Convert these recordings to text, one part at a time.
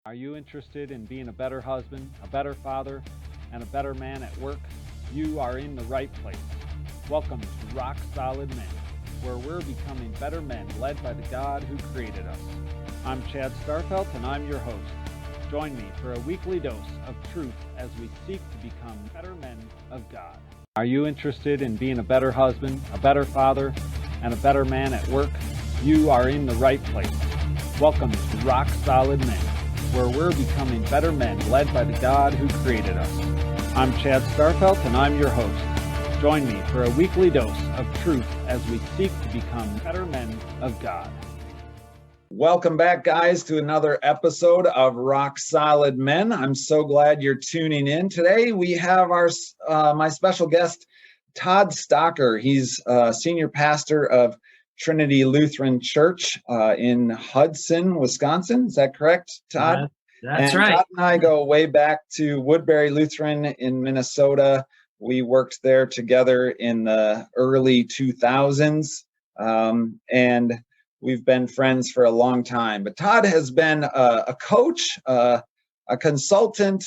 Are you interested in being a better husband, a better father, and a better man at work? You are in the right place. Welcome to Rock Solid Men, where we're becoming better men led by the God who created us. I'm Chad Starfelt, and I'm your host. Join me for a weekly dose of truth as we seek to become better men of God. Are you interested in being a better husband, a better father, and a better man at work? You are in the right place. Welcome to Rock Solid Men, where we're becoming better men led by the God who created us. I'm Chad Starfelt, and I'm your host. Join me for a weekly dose of truth as we seek to become better men of God. Welcome back, guys, to another episode of Rock Solid Men. I'm so glad you're tuning in. Today we have my special guest, Todd Stocker. He's senior pastor of Trinity Lutheran Church in Hudson, Wisconsin. Is that correct, Todd? That's right. Todd and I go way back to Woodbury Lutheran in Minnesota. We worked there together in the early 2000s, and we've been friends for a long time. But Todd has been a coach, a consultant,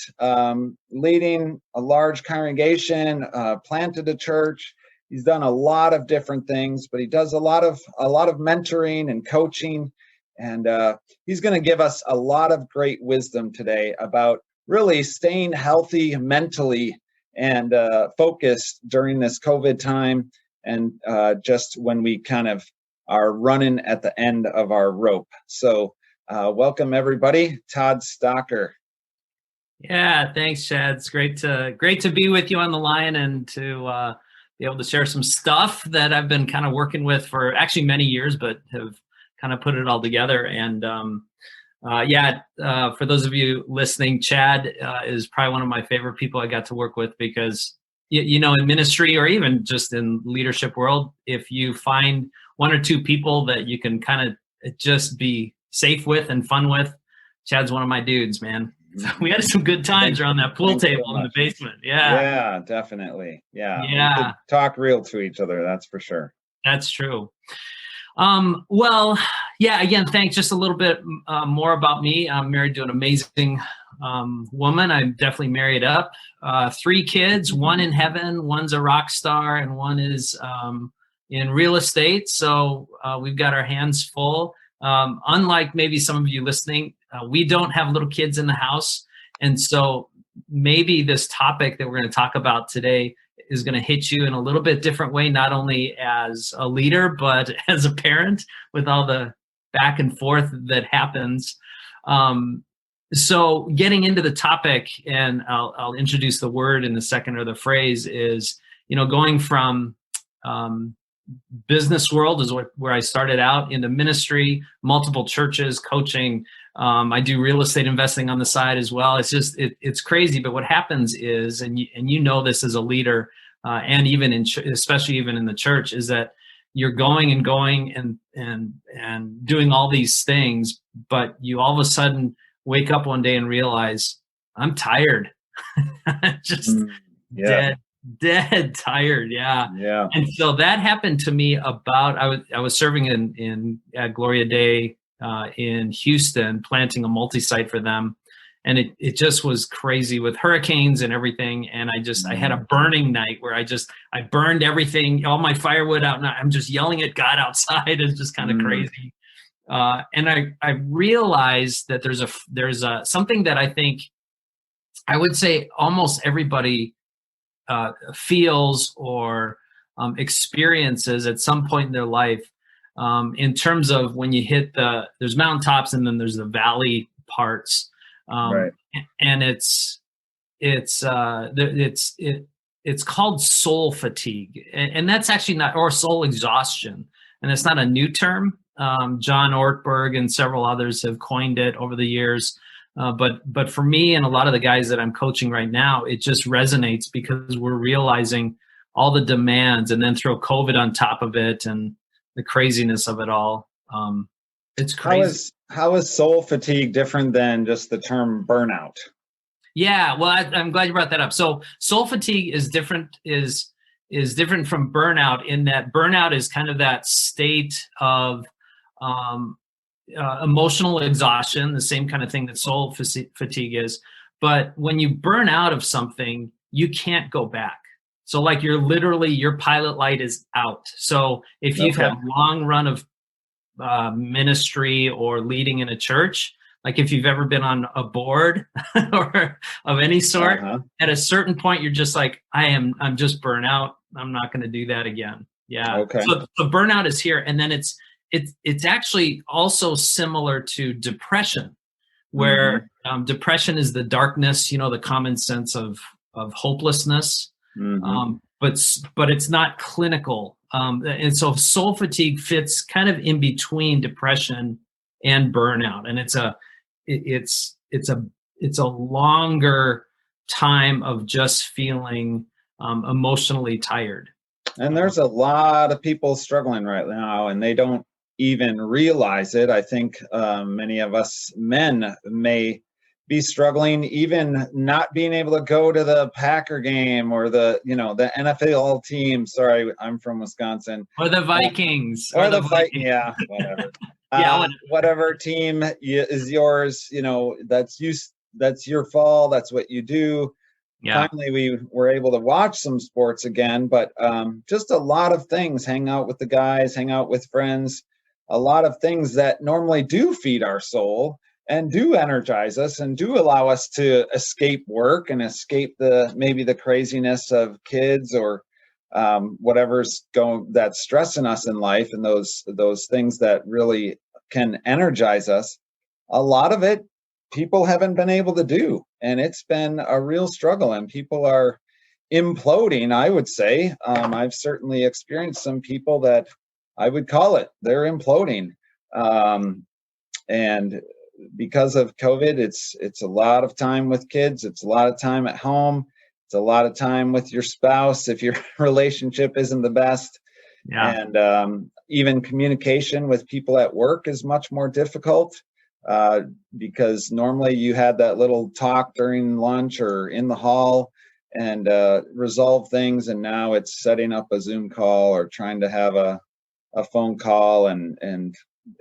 leading a large congregation, planted a church. He's done a lot of different things, but he does a lot of mentoring and coaching, and he's going to give us a lot of great wisdom today about really staying healthy mentally and focused during this COVID time, and just when we kind of are running at the end of our rope. So welcome everybody, Todd Stocker. Yeah, thanks, Chad. It's great to be with you on the line and to be able to share some stuff that I've been kind of working with for actually many years, but have kind of put it all together. And for those of you listening, Chad is probably one of my favorite people I got to work with because, you know, in ministry or even just in leadership world, if you find one or two people that you can kind of just be safe with and fun with, Chad's one of my dudes, man. So we had some good times around that pool table in the basement. Yeah, definitely. Yeah. We could talk real to each other. That's for sure. That's true. Again, thanks. Just a little bit more about me. I'm married to an amazing woman. I'm definitely married up. 3 kids, one in heaven, one's a rock star, and one is in real estate. So we've got our hands full. Unlike maybe some of you listening, we don't have little kids in the house. And so maybe this topic that we're going to talk about today is going to hit you in a little bit different way, not only as a leader, but as a parent with all the back and forth that happens. So getting into the topic, and I'll introduce the word in a second, or the phrase is, you know, going from business world is where I started out, into ministry, multiple churches, coaching. I do real estate investing on the side as well. It's just, it's crazy. But what happens is, and you know this as a leader, and even especially even in the church, is that you're going and doing all these things, but you all of a sudden wake up one day and realize, I'm tired. Just dead tired. Yeah. And so that happened to me about, I was serving in Gloria Day in Houston, planting a multi-site for them. And it just was crazy with hurricanes and everything. And I had a burning night where I burned everything, all my firewood out, and I'm just yelling at God outside. It's just kind of crazy. And I realized that there's something that I think, I would say almost everybody feels or experiences at some point in their life, in terms of when you hit there's mountaintops and then there's the valley parts, right. And it's called soul fatigue, and that's actually not, or soul exhaustion, and it's not a new term. John Ortberg and several others have coined it over the years. But for me and a lot of the guys that I'm coaching right now, it just resonates because we're realizing all the demands, and then throw COVID on top of it and the craziness of it all. It's crazy. How is soul fatigue different than just the term burnout? Yeah, well, I'm glad you brought that up. So soul fatigue is different from burnout, in that burnout is kind of that state of emotional exhaustion, the same kind of thing that soul fatigue is. But when you burn out of something, you can't go back. So like your pilot light is out. So if you've had a long run of ministry or leading in a church, like if you've ever been on a board or of any sort, at a certain point, you're just like, I'm just burnt out. I'm not going to do that again. Yeah. Okay. So burnout is here. And then it's actually also similar to depression, where depression is the darkness, the common sense of hopelessness. But it's not clinical. And so soul fatigue fits kind of in between depression and burnout. And it's a longer time of just feeling emotionally tired. And there's a lot of people struggling right now, and they don't even realize it. I think many of us men may be struggling, even not being able to go to the Packer game or the NFL team. Sorry, I'm from Wisconsin. Or the Vikings. Or the Vikings. Yeah, whatever. Whatever team is yours, that's your fall. That's what you do. Yeah. Finally, we were able to watch some sports again, but just a lot of things, hang out with the guys, hang out with friends, a lot of things that normally do feed our soul and do energize us and do allow us to escape work and escape maybe the craziness of kids or whatever's that's stressing us in life, and those things that really can energize us. A lot of it people haven't been able to do, and it's been a real struggle, and people are imploding, I would say. I've certainly experienced some people that I would call it, they're imploding. And because of COVID, it's a lot of time with kids. It's a lot of time at home. It's a lot of time with your spouse if your relationship isn't the best. Yeah. And even communication with people at work is much more difficult because normally you had that little talk during lunch or in the hall and resolve things. And now it's setting up a Zoom call or trying to have a phone call, and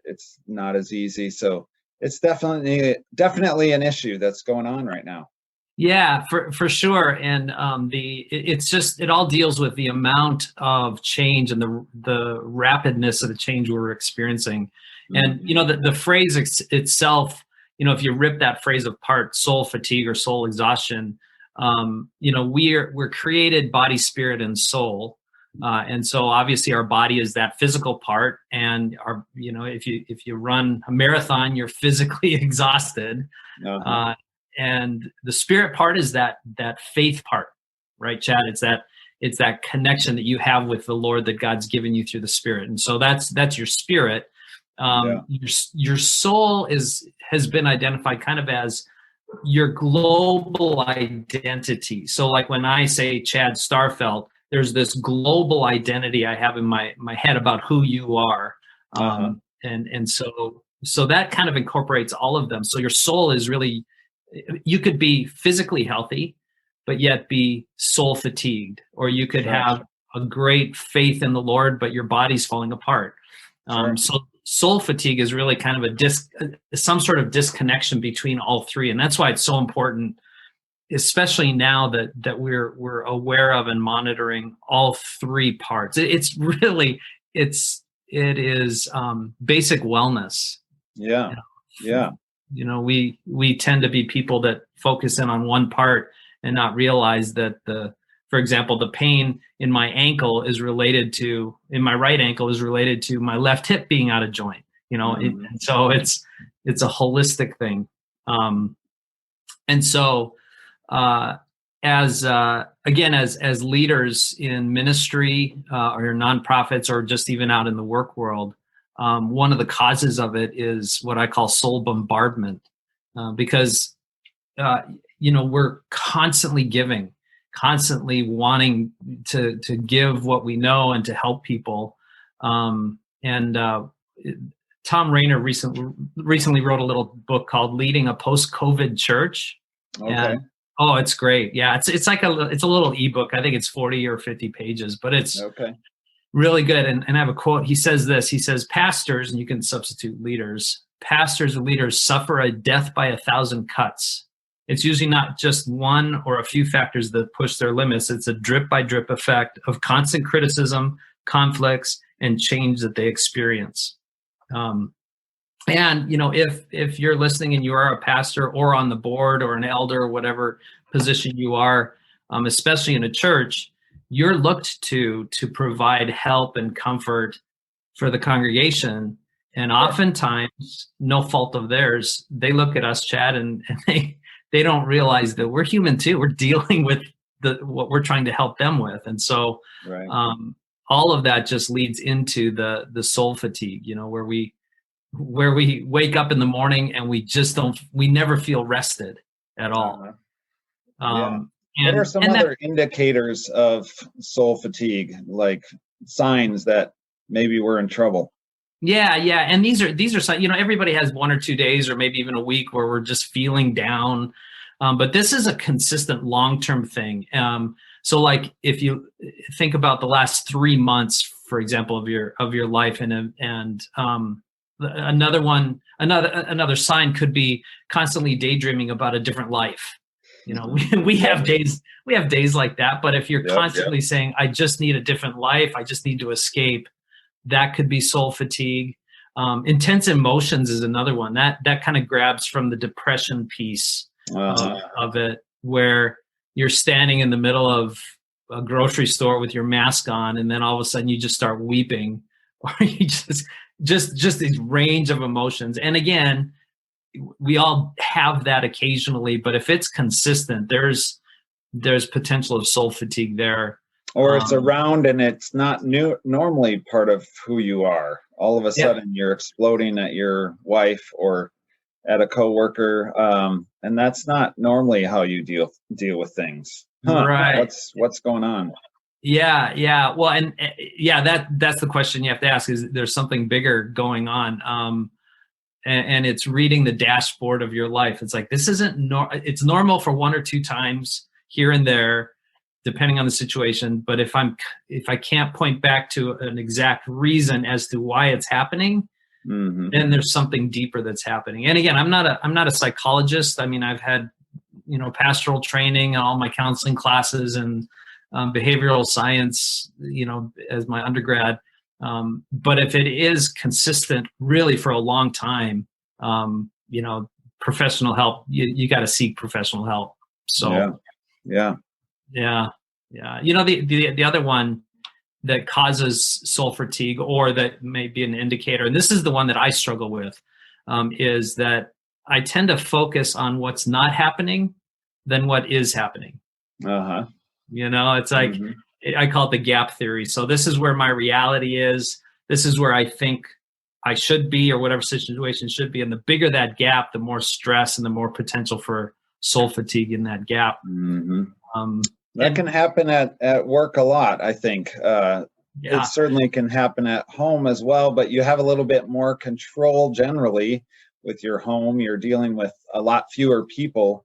it's not as easy. So it's definitely an issue that's going on right now. Yeah, for sure. And it all deals with the amount of change and the rapidness of the change we're experiencing. And the phrase itself, if you rip that phrase apart, soul fatigue or soul exhaustion, we're created body, spirit, and soul. And so obviously our body is that physical part, and if you run a marathon, you're physically exhausted. And the spirit part is that faith part, right, Chad? It's that connection that you have with the Lord that God's given you through the Spirit. And so that's your spirit. Your soul has been identified kind of as your global identity. So like when I say Chad Starfelt, there's this global identity I have in my head about who you are. And so that kind of incorporates all of them. So your soul is really, you could be physically healthy, but yet be soul fatigued, or you could have a great faith in the Lord, but your body's falling apart. So soul fatigue is really kind of some sort of disconnection between all three. And that's why it's so important, especially now that we're aware of and monitoring all three parts. It is basic wellness. Yeah. We tend to be people that focus in on one part and not realize that for example, the pain in my right ankle is related to my left hip being out of joint, and so it's a holistic thing. And so, as leaders in ministry or nonprofits or just even out in the work world, one of the causes of it is what I call soul bombardment, because we're constantly giving, constantly wanting to give what we know and to help people. Tom Rainer recently wrote a little book called "Leading a Post-COVID Church." Okay. And, it's great. Yeah, it's like it's a little ebook. I think it's 40 or 50 pages, but it's really good. And I have a quote. He says this. He says, "Pastors," and you can substitute leaders, pastors or leaders suffer a death by 1,000 cuts. It's usually not just one or a few factors that push their limits. It's a drip by drip effect of constant criticism, conflicts, and change that they experience. And, if you're listening and you are a pastor or on the board or an elder or whatever position you are, especially in a church, you're looked to provide help and comfort for the congregation. And oftentimes, no fault of theirs, they look at us, Chad, and they don't realize that we're human too. We're dealing with what we're trying to help them with. And so all of that just leads into the soul fatigue, where we wake up in the morning and we never feel rested at all. What are some other indicators of soul fatigue, like signs that maybe we're in trouble? Yeah. And these are, everybody has 1 or 2 days or maybe even a week where we're just feeling down. But this is a consistent long-term thing. So like if you think about the last 3 months, for example, of your life, and another sign could be constantly daydreaming about a different life. We have days like that. But if you're constantly saying, I just need a different life, I just need to escape, that could be soul fatigue. Intense emotions is another one that kind of grabs from the depression piece of it, where you're standing in the middle of a grocery store with your mask on, and then all of a sudden you just start weeping, or you just these range of emotions. And again, we all have that occasionally, but if it's consistent, there's potential of soul fatigue there. Or it's around and it's not normally part of who you are. All of a sudden you're exploding at your wife or at a coworker, and that's not normally how you deal with things. Right. What's going on? Yeah. Well, and that's the question you have to ask: is there's something bigger going on? And it's reading the dashboard of your life. It's like, this isn't it's normal for 1 or 2 times here and there, depending on the situation. But if I can't point back to an exact reason as to why it's happening, then there's something deeper that's happening. And again, I'm not a psychologist. I mean, I've had, pastoral training and all my counseling classes and behavioral science, as my undergrad. But if it is consistent really for a long time, professional help, you got to seek professional help. So yeah. The other one that causes soul fatigue, or that may be an indicator, and this is the one that I struggle with, is that I tend to focus on what's not happening than what is happening. It's like, I call it the gap theory. So this is where my reality is. This is where I think I should be, or whatever situation should be. And the bigger that gap, the more stress and the more potential for soul fatigue in that gap. That can happen at work a lot, I think. It certainly can happen at home as well, but you have a little bit more control generally with your home. You're dealing with a lot fewer people.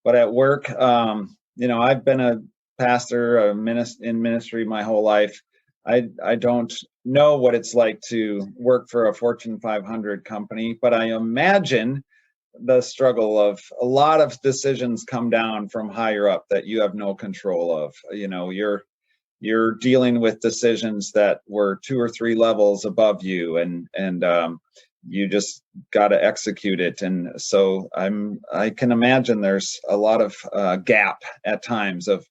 But at work, I've been a pastor, in ministry my whole life. I don't know what it's like to work for a Fortune 500 company, but I imagine the struggle of a lot of decisions come down from higher up that you have no control of. You're dealing with decisions that were 2 or 3 levels above you, and you just got to execute it. And so I can imagine there's a lot of gap at times of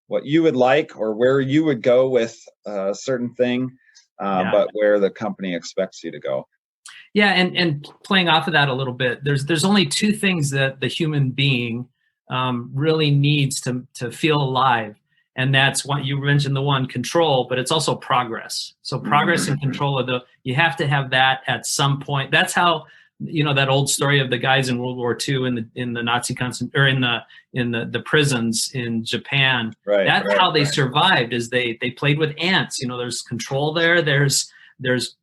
what you would like or where you would go with a certain thing, but where the company expects you to go. Yeah, and playing off of that a little bit, there's only 2 things that the human being really needs to feel alive. And that's what you mentioned, the one, control, but it's also progress. So progress and control you have to have that at some point. That's how, that old story of the guys in World War II in the Nazi in the prisons in Japan. That's how they survived, is they played with ants. There's control there. There's there's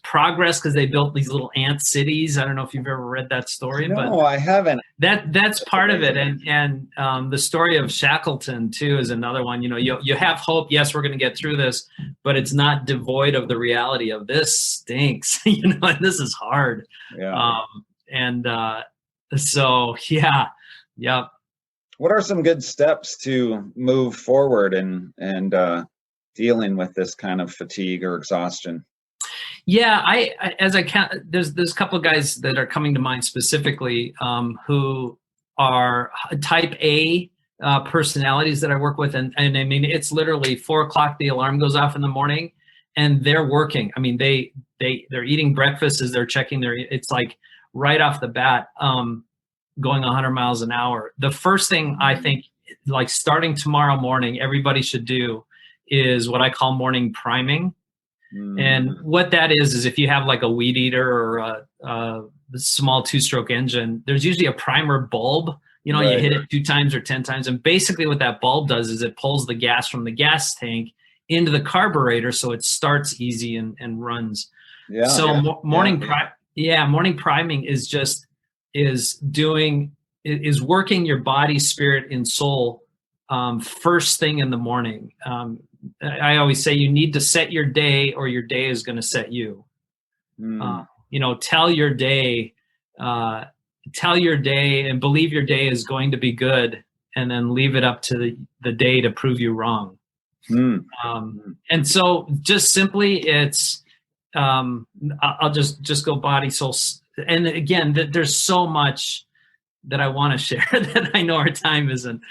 progress because they built these little ant cities. I don't know if you've ever read that story. No, but I haven't. That's part amazing. Of it. And the story of Shackleton too is another one. You have hope. Yes, we're going to get through this, but it's not devoid of the reality of this stinks, and this is hard. Yeah. So yeah. What are some good steps to move forward and dealing with this kind of fatigue or exhaustion? Yeah, there's a couple of guys that are coming to mind specifically who are type A personalities that I work with, and I mean it's literally 4:00 the alarm goes off in the morning, and they're working. I mean they're eating breakfast as they're checking it's like right off the bat going 100 miles an hour. The first thing I think, like starting tomorrow morning, everybody should do is what I call morning priming. And what that is if you have like a weed eater or a small 2-stroke engine, there's usually a primer bulb. Right. You hit it 2 times or 10 times. And basically what that bulb does is it pulls the gas from the gas tank into the carburetor so it starts easy and runs. Yeah. So morning priming is working your body, spirit, and soul first thing in the morning. I always say you need to set your day or your day is going to set you. Tell your day and believe your day is going to be good, and then leave it up to the day to prove you wrong. And so just simply it's, I'll just go body, soul. And again, there's so much that I want to share that I know our time isn't,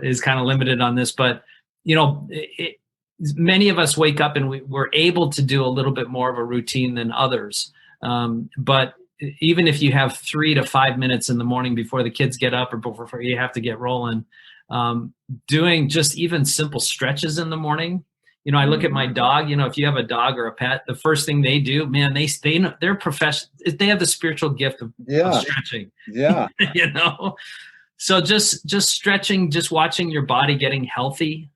is kind of limited on this, but many of us wake up and we're able to do a little bit more of a routine than others. But even if you have 3 to 5 minutes in the morning before the kids get up or before you have to get rolling, doing just even simple stretches in the morning. I look at my dog, if you have a dog or a pet, the first thing they do, man, they're professional. They have the spiritual gift of stretching. Yeah. So just stretching, just watching your body getting healthy,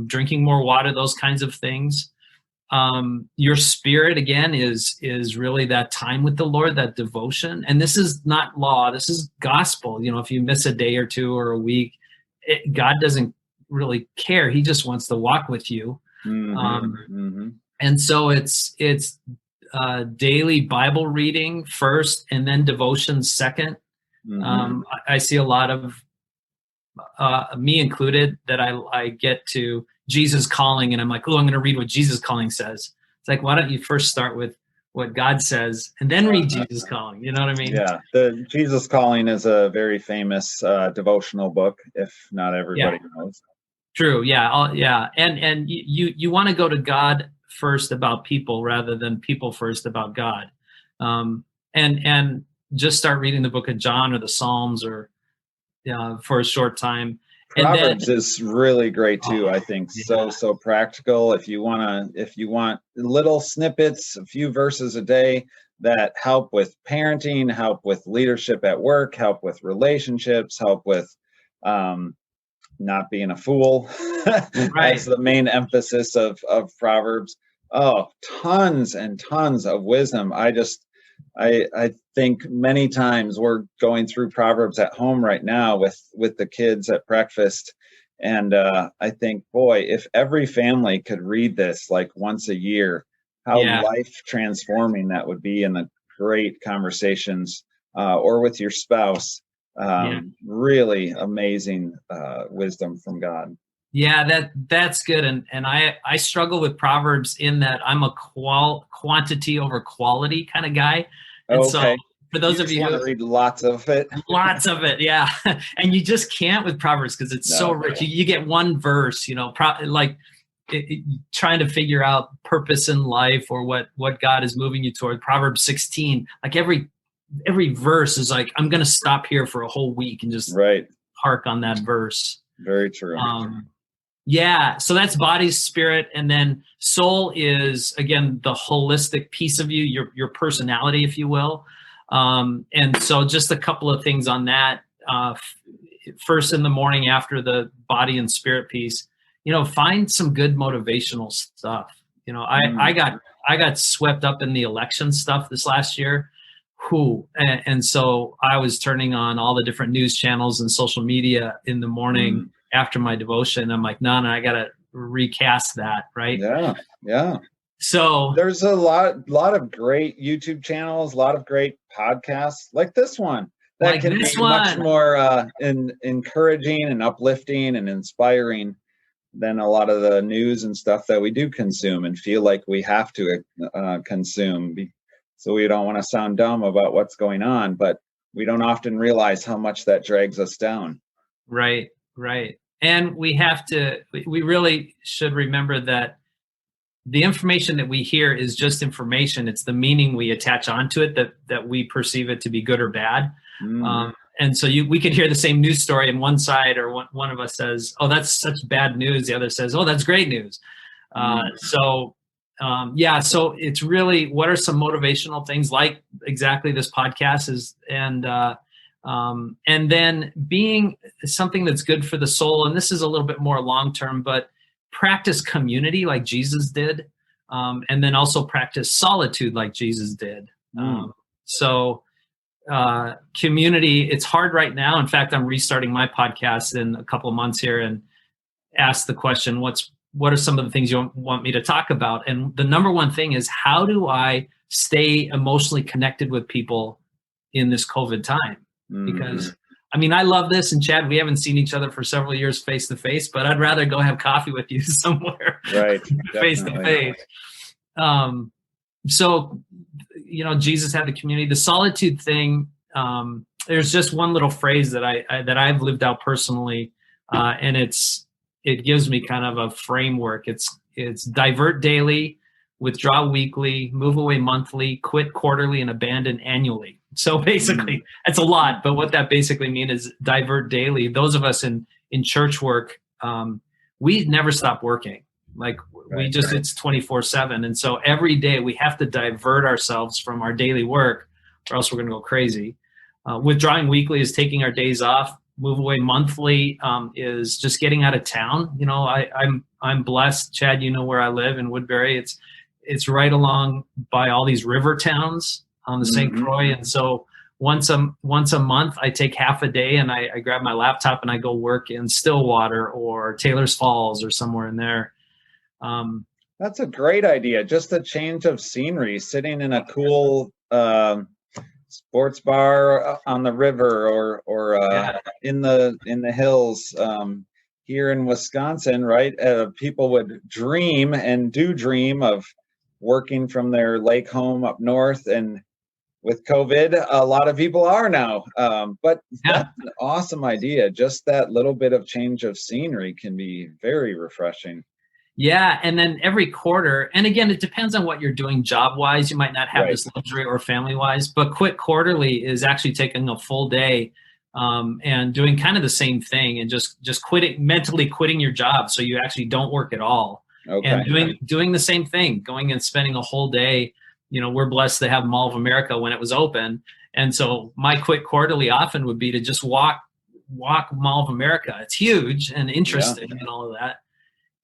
drinking more water, those kinds of things. Your spirit, again, is really that time with the Lord, that devotion. And this is not law. This is gospel. If you miss a day or 2 or a week, God doesn't really care. He just wants to walk with you. And so it's daily Bible reading first, and then devotion second. I see a lot of me included that I get to Jesus Calling, and I'm like, oh, I'm going to read what Jesus Calling says. It's like, why don't you first start with what God says and then read Jesus Calling? You know what I mean? Yeah, the Jesus Calling is a very famous devotional book, if not everybody knows. True. Yeah. And you want to go to God first about people rather than people first about God. And just start reading the book of John or the Psalms or for a short time. Proverbs is really great too. I think so practical. If you want little snippets, a few verses a day that help with parenting, help with leadership at work, help with relationships, help with not being a fool. Right. That's the main emphasis of Proverbs. Oh, tons and tons of wisdom. I think many times we're going through Proverbs at home right now with the kids at breakfast. And I think, boy, if every family could read this like once a year, how life transforming that would be in the great conversations or with your spouse. Really amazing wisdom from God. Yeah, that's good. And I struggle with Proverbs in that I'm a quantity over quality kind of guy. And so for those of you who read lots of it, yeah. And you just can't with Proverbs because it's so rich. You get one verse, trying to figure out purpose in life or what God is moving you toward. Proverbs 16, like every verse is like, I'm going to stop here for a whole week and just park on that verse. Very true. So that's body, spirit, and then soul is, again, the holistic piece of you, your personality, if you will. And so just a couple of things on that. First in the morning after the body and spirit piece, find some good motivational stuff. I got swept up in the election stuff this last year. And so I was turning on all the different news channels and social media in the morning after my devotion. I'm like, no, I got to recast that, right? Yeah. So there's a lot of great YouTube channels, a lot of great podcasts like this one that can be much more encouraging and uplifting and inspiring than a lot of the news and stuff that we do consume and feel like we have to consume. So we don't want to sound dumb about what's going on, but we don't often realize how much that drags us down. Right. And we really should remember that the information that we hear is just information. It's the meaning we attach onto it that we perceive it to be good or bad. And so we could hear the same news story and one side or one of us says, oh, that's such bad news. The other says, oh, that's great news. So it's really, what are some motivational things like exactly this podcast is, and then being something that's good for the soul. And this is a little bit more long-term, but practice community like Jesus did. And then also practice solitude like Jesus did. Community, it's hard right now. In fact, I'm restarting my podcast in a couple of months here and ask the question, what are some of the things you want me to talk about? And the number one thing is, how do I stay emotionally connected with people in this COVID time? Because I love this, and Chad, we haven't seen each other for several years face to face, but I'd rather go have coffee with you somewhere face to face. So, Jesus had the community, the solitude thing. There's just one little phrase that I've lived out personally, and it gives me kind of a framework. It's divert daily, withdraw weekly, move away monthly, quit quarterly, and abandon annually. So basically, that's a lot, but what that basically means is divert daily. Those of us in church work, we never stop working. Like it's 24/7. And so every day we have to divert ourselves from our daily work, or else we're going to go crazy. Withdrawing weekly is taking our days off. Move away monthly is just getting out of town. I'm blessed. Chad, where I live in Woodbury. It's right along by all these river towns on the St. Croix. And so once a month, I take half a day and I grab my laptop and I go work in Stillwater or Taylor's Falls or somewhere in there. That's a great idea. Just a change of scenery, sitting in a cool sports bar on the river or in the hills. Here in Wisconsin, right? People would dream and do dream of working from their lake home up north, and with COVID, a lot of people are now. But that's an awesome idea. Just that little bit of change of scenery can be very refreshing. Yeah, and then every quarter, and again, it depends on what you're doing job-wise. You might not have this luxury, or family-wise, but quit quarterly is actually taking a full day and doing kind of the same thing, and just mentally quitting your job so you actually don't work at all. Okay. And doing the same thing, going and spending a whole day. We're blessed to have Mall of America when it was open, and so my quit quarterly often would be to just walk Mall of America. It's huge and interesting and all of that.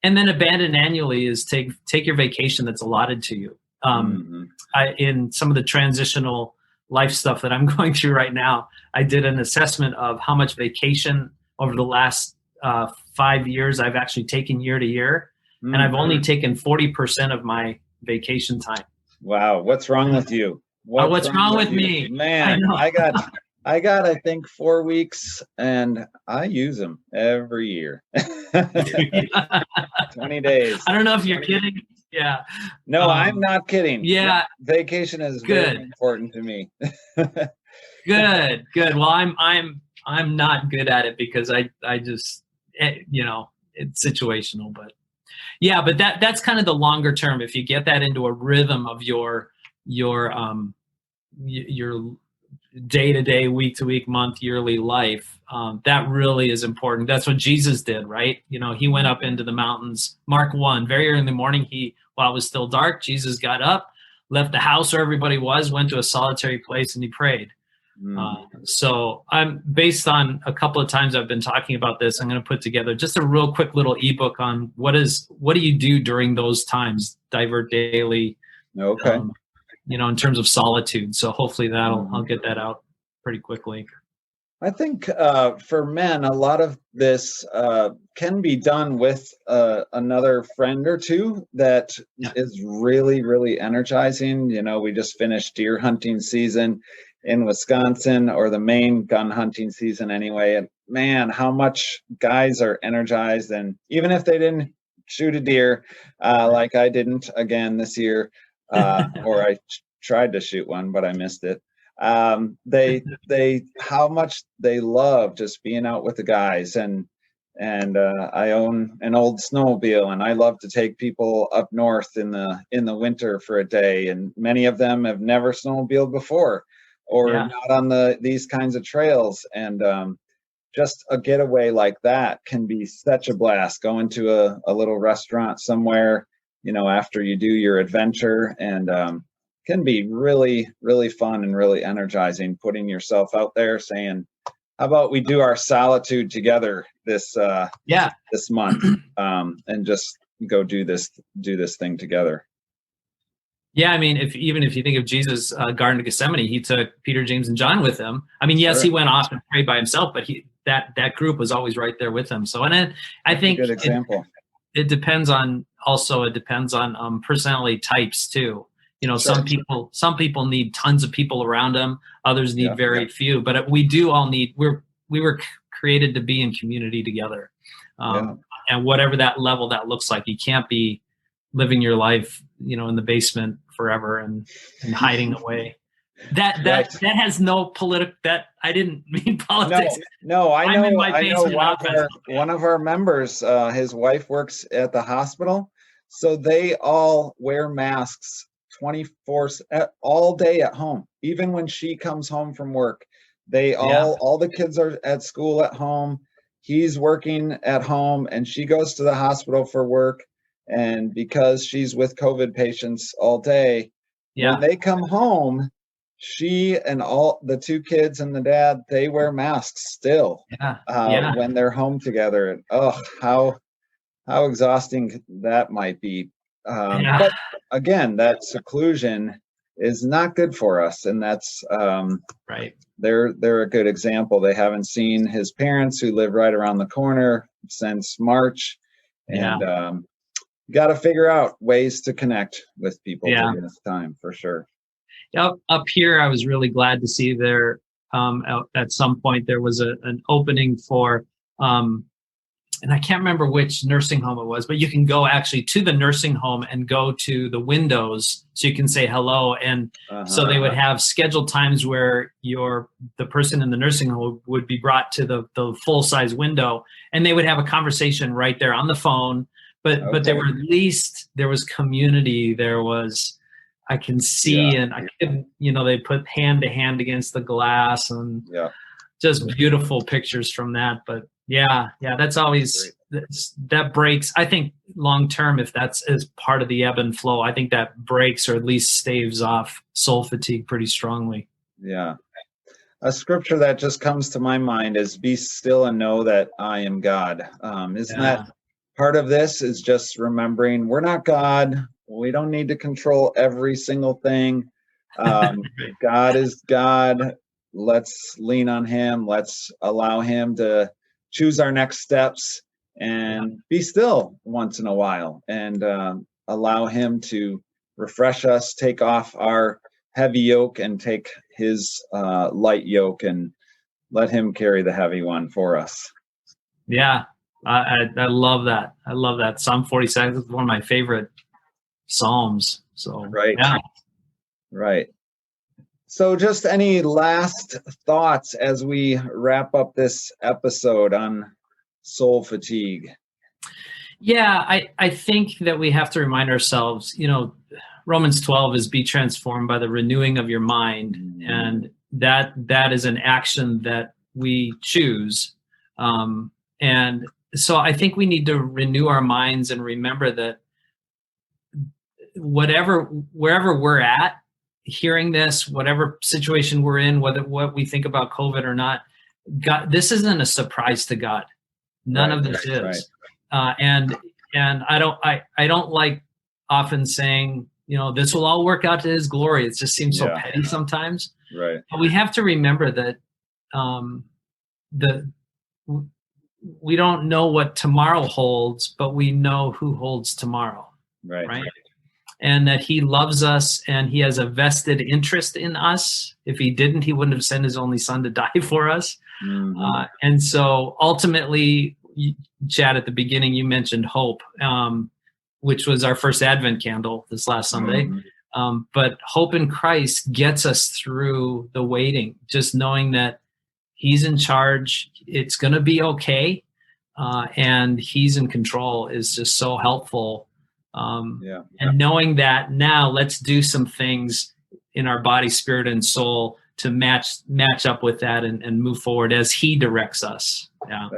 And then abandon annually is take your vacation that's allotted to you. In some of the transitional life stuff that I'm going through right now, I did an assessment of how much vacation over the last 5 years I've actually taken year to year. And I've only taken 40% of my vacation time. Wow. What's wrong with you? What's wrong with me? Man, I got, I think 4 weeks, and I use them every year. 20 days. I don't know if you're kidding. Yeah. No, I'm not kidding. Yeah. Vacation is very important to me. Good. Well, I'm not good at it because I just, it's situational, but yeah, but that's kind of the longer term. If you get that into a rhythm of your day-to-day, week-to-week, month, yearly life, that really is important. That's what Jesus did, right? He went up into the mountains. Mark 1, very early in the morning, while it was still dark, Jesus got up, left the house where everybody was, went to a solitary place, and he prayed. So I'm based on a couple of times I've been talking about this, I'm going to put together just a real quick little ebook on what do you do during those times, divert daily, okay. In terms of solitude. So hopefully I'll get that out pretty quickly. I think for men, a lot of this can be done with another friend or two that is really, really energizing. We just finished deer hunting season in Wisconsin, or the main gun hunting season anyway. And man, how much guys are energized. And even if they didn't shoot a deer, like I didn't again this year, or I tried to shoot one, but I missed it. They how much they love just being out with the guys, and I own an old snowmobile, and I love to take people up north in the winter for a day, and many of them have never snowmobiled before, or not on these kinds of trails, and just a getaway like that can be such a blast. Going to a little restaurant somewhere, after you do your adventure, and can be really, really fun and really energizing, putting yourself out there saying, how about we do our solitude together this month, and just go do this thing together. Yeah, I mean, if you think of Jesus' Garden of Gethsemane, he took Peter, James, and John with him. I mean, yes, he went off and prayed by himself, but that group was always right there with him. So, and then I think good example. It depends on personality types too. Some people need tons of people around them. Others need very few. But we do all need. We were created to be in community together, and whatever that level that looks like. You can't be living your life, in the basement forever and hiding away. That has no political. That I didn't mean politics. No, I know. One of our members, his wife works at the hospital, so they all wear masks 24 all day at home. Even when she comes home from work, all the kids are at school at home. He's working at home, and she goes to the hospital for work. And because she's with COVID patients all day, when they come home, she and all the two kids and the dad, they wear masks still when they're home together. And how exhausting that might be. But again, that seclusion is not good for us, and that's right. They're a good example. They haven't seen his parents, who live right around the corner, since March, and got to figure out ways to connect with people during this time, for sure. Up here, I was really glad to see there. At some point, there was an opening for. And I can't remember which nursing home it was, but you can go actually to the nursing home and go to the windows so you can say hello. And so they would have scheduled times where the person in the nursing home would be brought to the full size window, and they would have a conversation right there on the phone. But there was community. There was, I can see, and I could, they put hand to hand against the glass, and just beautiful pictures from that. But that's always, that breaks. I think long term, if that's as part of the ebb and flow, I think that breaks or at least staves off soul fatigue pretty strongly. Yeah. A scripture that just comes to my mind is, be still and know that I am God. Isn't that part of this, is just remembering we're not God. We don't need to control every single thing. God is God. Let's lean on him. Let's allow him to choose our next steps, and be still once in a while, and allow him to refresh us, take off our heavy yoke and take his light yoke, and let him carry the heavy one for us. Yeah, I love that. I love that. Psalm 46 is one of my favorite Psalms. So Right. So just any last thoughts as we wrap up this episode on soul fatigue? Yeah, I think that we have to remind ourselves, Romans 12 is be transformed by the renewing of your mind. And that is an action that we choose. And so I think we need to renew our minds and remember that wherever we're at, hearing this, whatever situation we're in, whether what we think about COVID or not, God, this isn't a surprise to God. None of this is. And I don't like often saying, this will all work out to His glory. It just seems so petty sometimes. Right. But we have to remember that we don't know what tomorrow holds, but we know who holds tomorrow. Right. And that He loves us and He has a vested interest in us. If He didn't, He wouldn't have sent His only Son to die for us. Mm-hmm. And so ultimately, Chad, at the beginning, you mentioned hope, which was our first Advent candle this last Sunday. Mm-hmm. But hope in Christ gets us through the waiting, just knowing that He's in charge. It's going to be okay. And He's in control is just so helpful. And knowing that now, let's do some things in our body, spirit, and soul to match up with that and move forward as He directs us. Yeah,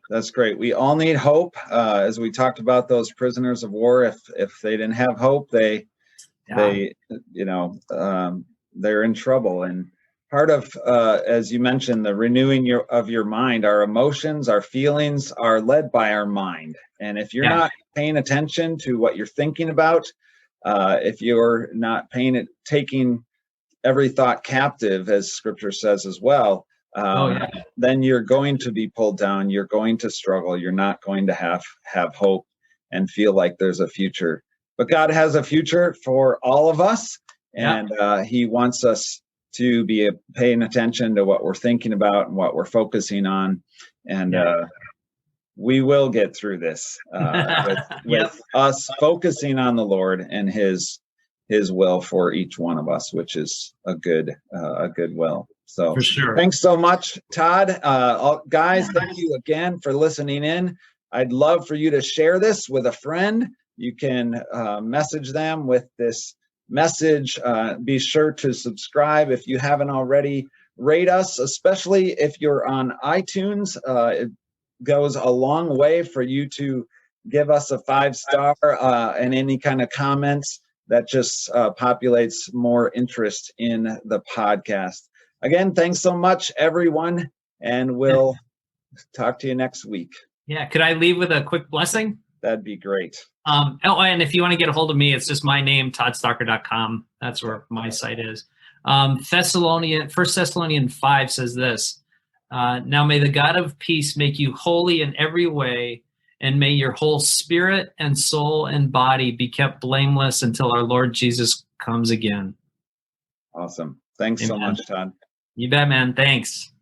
that's great. We all need hope. As we talked about those prisoners of war, if they didn't have hope, they're in trouble. And part of, as you mentioned, the renewing of your mind, our emotions, our feelings are led by our mind. And if you're not paying attention to what you're thinking about, if you're not taking every thought captive, as Scripture says as well, then you're going to be pulled down. You're going to struggle. You're not going to have hope and feel like there's a future. But God has a future for all of us, and He wants us to be paying attention to what we're thinking about and what we're focusing on. And we will get through this with us focusing on the Lord and His will for each one of us, which is a good will. So for sure. Thanks so much, Todd. Guys, thank you again for listening in. I'd love for you to share this with a friend. You can message them with this message. Be sure to subscribe if you haven't already. Rate us, especially if you're on iTunes. It goes a long way for you to give us a 5-star and any kind of comments. That just populates more interest in the podcast. Again, thanks so much, everyone, and we'll talk to you next week. Yeah, could I leave with a quick blessing? That'd be great. And if you want to get a hold of me, it's just my name, toddstocker.com. That's where my site is. 1 Thessalonians 5 says this, now may the God of peace make you holy in every way, and may your whole spirit and soul and body be kept blameless until our Lord Jesus comes again. Awesome. Thanks so much, Todd. You bet, man. Thanks.